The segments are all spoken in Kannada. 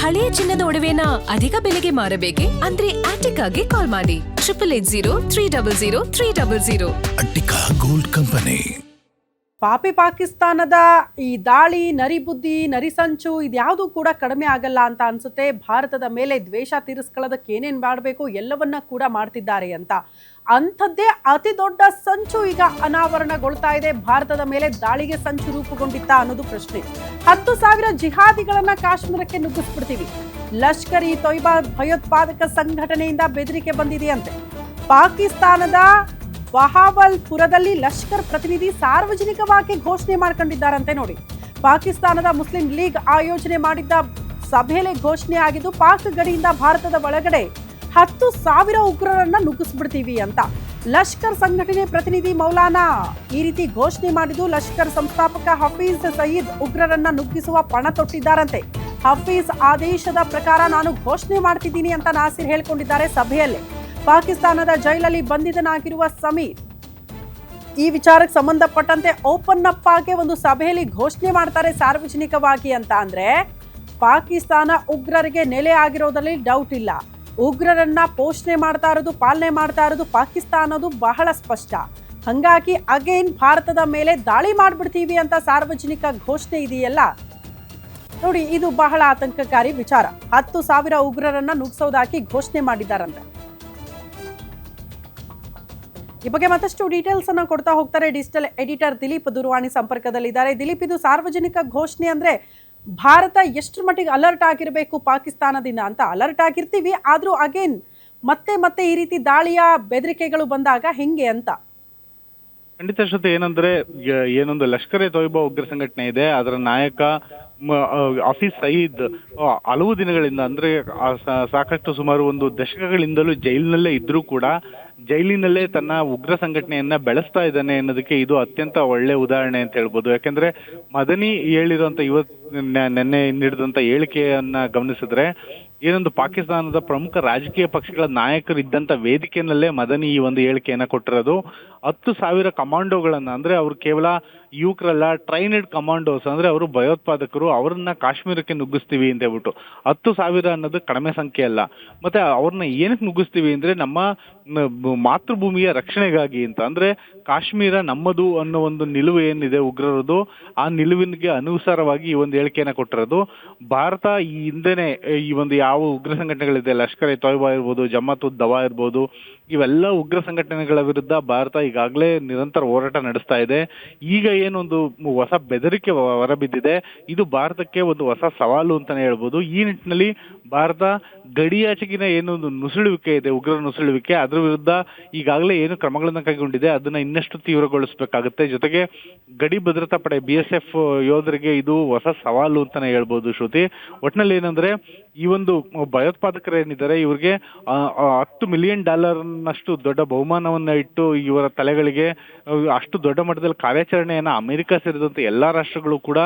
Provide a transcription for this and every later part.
ಹಳೆಯ ಚಿನ್ನದ ಒಡವೆನ ಅಧಿಕ ಬೆಲೆಗೆ ಮಾರಬೇಕೆ? ಅಂದ್ರೆ ಆಟಿಕಾಗೆ ಕಾಲ್ ಮಾಡಿ 8880 ಅಟ್ಟಿಕಾ ಗೋಲ್ಡ್ ಕಂಪನಿ. ಪಾಕಿಸ್ತಾನದ ಈ ದಾಳಿ, ನರಿಬುದ್ಧಿ, ನರಿಸಂಚು ಇದ್ಯಾವುದೂ ಕೂಡ ಕಡಿಮೆ ಆಗಲ್ಲ ಅಂತ ಅನ್ಸುತ್ತೆ. ಭಾರತದ ಮೇಲೆ ದ್ವೇಷ ತೀರಿಸ್ಕೊಳ್ಳೋದಕ್ಕೆ ಏನೇನು ಮಾಡಬೇಕು ಎಲ್ಲವನ್ನ ಕೂಡ ಮಾಡ್ತಿದ್ದಾರೆ ಅಂತ. ಅಂಥದ್ದೇ ಅತಿ ದೊಡ್ಡ ಸಂಚು ಈಗ ಅನಾವರಣಗೊಳ್ತಾ ಇದೆ. ಭಾರತದ ಮೇಲೆ ದಾಳಿಗೆ ಸಂಚು ರೂಪುಗೊಂಡಿತ್ತ ಅನ್ನೋದು ಪ್ರಶ್ನೆ. 10,000 ಜಿಹಾದಿಗಳನ್ನ ಕಾಶ್ಮೀರಕ್ಕೆ ನುಗ್ಗಿಸ್ಬಿಡ್ತೀವಿ. ಲಷ್ಕರ್ ಇ ತೊಯ್ಬಾ ಭಯೋತ್ಪಾದಕ ಸಂಘಟನೆಯಿಂದ ಬೆದರಿಕೆ ಬಂದಿದೆಯಂತೆ. ಪಾಕಿಸ್ತಾನದ ಬಹಾವಲ್ಪುರದಲ್ಲಿ ಲಷ್ಕರ್ ಪ್ರತಿನಿಧಿ ಸಾರ್ವಜನಿಕವಾಗಿ ಘೋಷಣೆ ಮಾಡ್ಕೊಂಡಿದ್ದಾರಂತೆ. ನೋಡಿ, ಪಾಕಿಸ್ತಾನದ ಮುಸ್ಲಿಂ ಲೀಗ್ ಆಯೋಜನೆ ಮಾಡಿದ್ದ ಸಭೆಯಲ್ಲಿ ಘೋಷಣೆ ಆಗಿದ್ದು, ಪಾಕ್ ಗಡಿಯಿಂದ ಭಾರತದ ಒಳಗಡೆ 10,000 ಉಗ್ರರನ್ನ ನುಗ್ಗಿಸ್ಬಿಡ್ತೀವಿ ಅಂತ. ಲಷ್ಕರ್ ಸಂಘಟನೆ ಪ್ರತಿನಿಧಿ ಮೌಲಾನಾ ಈ ರೀತಿ ಘೋಷಣೆ ಮಾಡಿದ್ದು. ಲಷ್ಕರ್ ಸಂಸ್ಥಾಪಕ ಹಫೀಜ್ ಸಯೀದ್ ಉಗ್ರರನ್ನ ನುಗ್ಗಿಸುವ ಪಣ ತೊಟ್ಟಿದ್ದಾರಂತೆ. ಹಫೀಜ್ ಆದೇಶದ ಪ್ರಕಾರ ನಾನು ಘೋಷಣೆ ಮಾಡ್ತಿದ್ದೀನಿ ಅಂತ ನಾಸಿರ್ ಹೇಳ್ಕೊಂಡಿದ್ದಾರೆ ಸಭೆಯಲ್ಲಿ. ಪಾಕಿಸ್ತಾನದ ಜೈಲಲ್ಲಿ ಬಂಧಿತನಾಗಿರುವ ಸಮೀರ್ ಈ ವಿಚಾರಕ್ಕೆ ಸಂಬಂಧಪಟ್ಟಂತೆ ಓಪನ್ ಅಪ್ ಆಗಿ ಒಂದು ಸಭೆಯಲ್ಲಿ ಘೋಷಣೆ ಮಾಡ್ತಾರೆ ಸಾರ್ವಜನಿಕವಾಗಿ ಅಂತ. ಅಂದ್ರೆ ಪಾಕಿಸ್ತಾನ ಉಗ್ರರಿಗೆ ನೆಲೆ ಆಗಿರೋದ್ರಲ್ಲಿ ಡೌಟ್ ಇಲ್ಲ. ಉಗ್ರರನ್ನ ಪೋಷಣೆ ಮಾಡ್ತಾ ಇರೋದು, ಪಾಲನೆ ಮಾಡ್ತಾ ಇರೋದು ಪಾಕಿಸ್ತಾನದು ಬಹಳ ಸ್ಪಷ್ಟ. ಹಂಗಾಗಿ ಅಗೇನ್ ಭಾರತದ ಮೇಲೆ ದಾಳಿ ಮಾಡ್ಬಿಡ್ತೀವಿ ಅಂತ ಸಾರ್ವಜನಿಕ ಘೋಷಣೆ ಇದೆಯಲ್ಲ ನೋಡಿ, ಇದು ಬಹಳ ಆತಂಕಕಾರಿ ವಿಚಾರ. 10,000 ಉಗ್ರರನ್ನ ನುಗ್ಗಿಸೋದಾಗಿ ಘೋಷಣೆ ಮಾಡಿದ್ದಾರಂತೆ. ಈ ಬಗ್ಗೆ ಮತ್ತಷ್ಟು ಡೀಟೇಲ್ಸ್ ಅನ್ನ ಕೊಡ್ತಾ ಹೋಗ್ತಾರೆ ಡಿಜಿಟಲ್ ಎಡಿಟರ್ ದಿಲೀಪ್ ದೂರವಾಣಿ ಸಂಪರ್ಕದಲ್ಲಿದ್ದಾರೆ. ದಿಲೀಪ್, ಇದು ಸಾರ್ವಜನಿಕ ಘೋಷಣೆ ಅಂದ್ರೆ ಭಾರತ ಎಷ್ಟರ ಮಟ್ಟಿಗೆ ಅಲರ್ಟ್ ಆಗಿರಬೇಕು ಪಾಕಿಸ್ತಾನದಿಂದ ಅಂತ? ಅಲರ್ಟ್ ಆಗಿರ್ತೀವಿ, ಆದ್ರೂ ಅಗೇನ್ ಮತ್ತೆ ಈ ರೀತಿ ದಾಳಿಯ ಬೆದರಿಕೆಗಳು ಬಂದಾಗ ಹೆಂಗೆ ಅಂತ? ಖಂಡಿತ ಶ್ರುತಿ, ಏನಂದ್ರೆ ಏನೊಂದು ಲಷ್ಕರ್ ಎ ತೊಯ್ಬಾ ಉಗ್ರ ಸಂಘಟನೆ ಇದೆ, ಅದರ ನಾಯಕ ಹಫೀಜ್ ಸಯೀದ್ ಹಲವು ದಿನಗಳಿಂದ ಅಂದ್ರೆ ಸಾಕಷ್ಟು ಸುಮಾರು ಒಂದು ದಶಕಗಳಿಂದಲೂ ಜೈಲಿನಲ್ಲೇ ಇದ್ರೂ ಕೂಡ ಜೈಲಿನಲ್ಲೇ ತನ್ನ ಉಗ್ರ ಸಂಘಟನೆಯನ್ನ ಬೆಳೆಸ್ತಾ ಇದ್ದಾನೆ ಅನ್ನೋದಕ್ಕೆ ಇದು ಅತ್ಯಂತ ಒಳ್ಳೆ ಉದಾಹರಣೆ ಅಂತ ಹೇಳ್ಬೋದು. ಯಾಕಂದ್ರೆ ಮದನಿ ಹೇಳಿರುವಂತ ನೆನ್ನೆ ನೀಡಿದಂತ ಹೇಳಿಕೆಯನ್ನ ಗಮನಿಸಿದ್ರೆ, ಏನೊಂದು ಪಾಕಿಸ್ತಾನದ ಪ್ರಮುಖ ರಾಜಕೀಯ ಪಕ್ಷಗಳ ನಾಯಕರು ಇದ್ದಂತ ವೇದಿಕೆಯಲ್ಲೇ ಮದನಿ ಈ ಒಂದು ಹೇಳಿಕೆಯನ್ನ ಕೊಟ್ಟಿರೋದು. 10,000 ಕಮಾಂಡೋಗಳನ್ನ, ಅಂದ್ರೆ ಅವ್ರು ಕೇವಲ ಯುವಕರಲ್ಲ, ಟ್ರೈನ್ಡ್ ಕಮಾಂಡೋಸ್, ಅಂದ್ರೆ ಅವರು ಭಯೋತ್ಪಾದಕರು, ಅವ್ರನ್ನ ಕಾಶ್ಮೀರಕ್ಕೆ ನುಗ್ಗಿಸ್ತೀವಿ ಅಂತ ಹೇಳ್ಬಿಟ್ಟು. 10,000 ಅನ್ನೋದು ಕಡಿಮೆ ಸಂಖ್ಯೆ ಅಲ್ಲ. ಮತ್ತೆ ಅವ್ರನ್ನ ಏನಕ್ಕೆ ನುಗ್ಗಿಸ್ತೀವಿ ಅಂದ್ರೆ ನಮ್ಮ ಮಾತೃಭೂಮಿಯ ರಕ್ಷಣೆಗಾಗಿ ಅಂತ. ಅಂದ್ರೆ ಕಾಶ್ಮೀರ ನಮ್ಮದು ಅನ್ನೋ ಒಂದು ನಿಲುವು ಏನಿದೆ ಉಗ್ರರದು, ಆ ನಿಲುವಿಗೆ ಅನುಸಾರವಾಗಿ ಈ ಒಂದು ಹೇಳಿಕೆಯನ್ನ ಕೊಟ್ಟಿರೋದು. ಭಾರತ ಈ ಹಿಂದೆನೆ ಈ ಒಂದು ಯಾವ ಉಗ್ರ ಸಂಘಟನೆಗಳಿದೆ, ಲಷ್ಕರ್ ಎ ತೊಯ್ಬಾ ಇರ್ಬೋದು, ಜಮಾತ್ ಉದ್ ದವಾ ಇರ್ಬೋದು, ಇವೆಲ್ಲ ಉಗ್ರ ಸಂಘಟನೆಗಳ ವಿರುದ್ಧ ಭಾರತ ಈಗಾಗಲೇ ನಿರಂತರ ಹೋರಾಟ ನಡೆಸ್ತಾ ಇದೆ. ಈಗ ಏನೊಂದು ಹೊಸ ಬೆದರಿಕೆ ಹೊರಬಿದ್ದಿದೆ, ಇದು ಭಾರತಕ್ಕೆ ಒಂದು ಹೊಸ ಸವಾಲು ಅಂತಾನೆ ಹೇಳ್ಬೋದು. ಈ ನಿಟ್ಟಿನಲ್ಲಿ ಭಾರತ ಗಡಿಯಾಚೆಗಿನ ಏನೊಂದು ನುಸುಳುವಿಕೆ ಇದೆ, ಉಗ್ರ ನುಸುಳುವಿಕೆ, ಅದ್ರ ವಿರುದ್ಧ ಈಗಾಗಲೇ ಏನು ಕ್ರಮಗಳನ್ನ ಕೈಗೊಂಡಿದೆ ಅದನ್ನ ಇನ್ನಷ್ಟು ತೀವ್ರಗೊಳಿಸಬೇಕಾಗುತ್ತೆ. ಜೊತೆಗೆ ಗಡಿ ಭದ್ರತಾ ಪಡೆ BSF ಯೋಧರಿಗೆ ಇದು ಹೊಸ ಸವಾಲು ಅಂತಾನೆ ಹೇಳ್ಬೋದು ಶ್ರುತಿ. ಒಟ್ನಲ್ಲಿ ಏನಂದ್ರೆ ಈ ಒಂದು ಭಯೋತ್ಪಾದಕರು ಏನಿದ್ದಾರೆ ಇವ್ರಿಗೆ $10 ಮಿಲಿಯನ್ ನಷ್ಟು ದೊಡ್ಡ ಬಹುಮಾನವನ್ನ ಇಟ್ಟು ಇವರ ತಲೆಗಳಿಗೆ ಅಷ್ಟು ದೊಡ್ಡ ಮಟ್ಟದಲ್ಲಿ ಕಾರ್ಯಾಚರಣೆಯನ್ನ ಅಮೆರಿಕ ಸೇರಿದಂತೆ ಎಲ್ಲಾ ರಾಷ್ಟ್ರಗಳು ಕೂಡ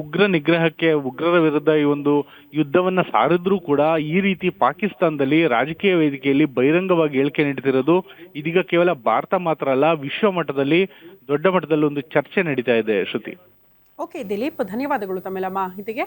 ಉಗ್ರ ನಿಗ್ರಹಕ್ಕೆ, ಉಗ್ರರ ವಿರುದ್ಧ ಈ ಒಂದು ಯುದ್ಧವನ್ನ ಸಾರಿದ್ರೂ ಕೂಡ ಈ ರೀತಿ ಪಾಕಿಸ್ತಾನದಲ್ಲಿ ರಾಜಕೀಯ ವೇದಿಕೆಯಲ್ಲಿ ಬಹಿರಂಗವಾಗಿ ಹೇಳಿಕೆ ನೀಡುತ್ತಿರೋದು ಇದೀಗ ಕೇವಲ ಭಾರತ ಮಾತ್ರ ಅಲ್ಲ, ವಿಶ್ವ ಮಟ್ಟದಲ್ಲಿ ದೊಡ್ಡ ಮಟ್ಟದಲ್ಲಿ ಒಂದು ಚರ್ಚೆ ನಡೀತಾ ಇದೆ ಶ್ರುತಿ. ಓಕೆ ದಿಲೀಪ್, ಧನ್ಯವಾದಗಳು ತಮ್ಮೆಲ್ಲ ಮಾಹಿತಿಗೆ.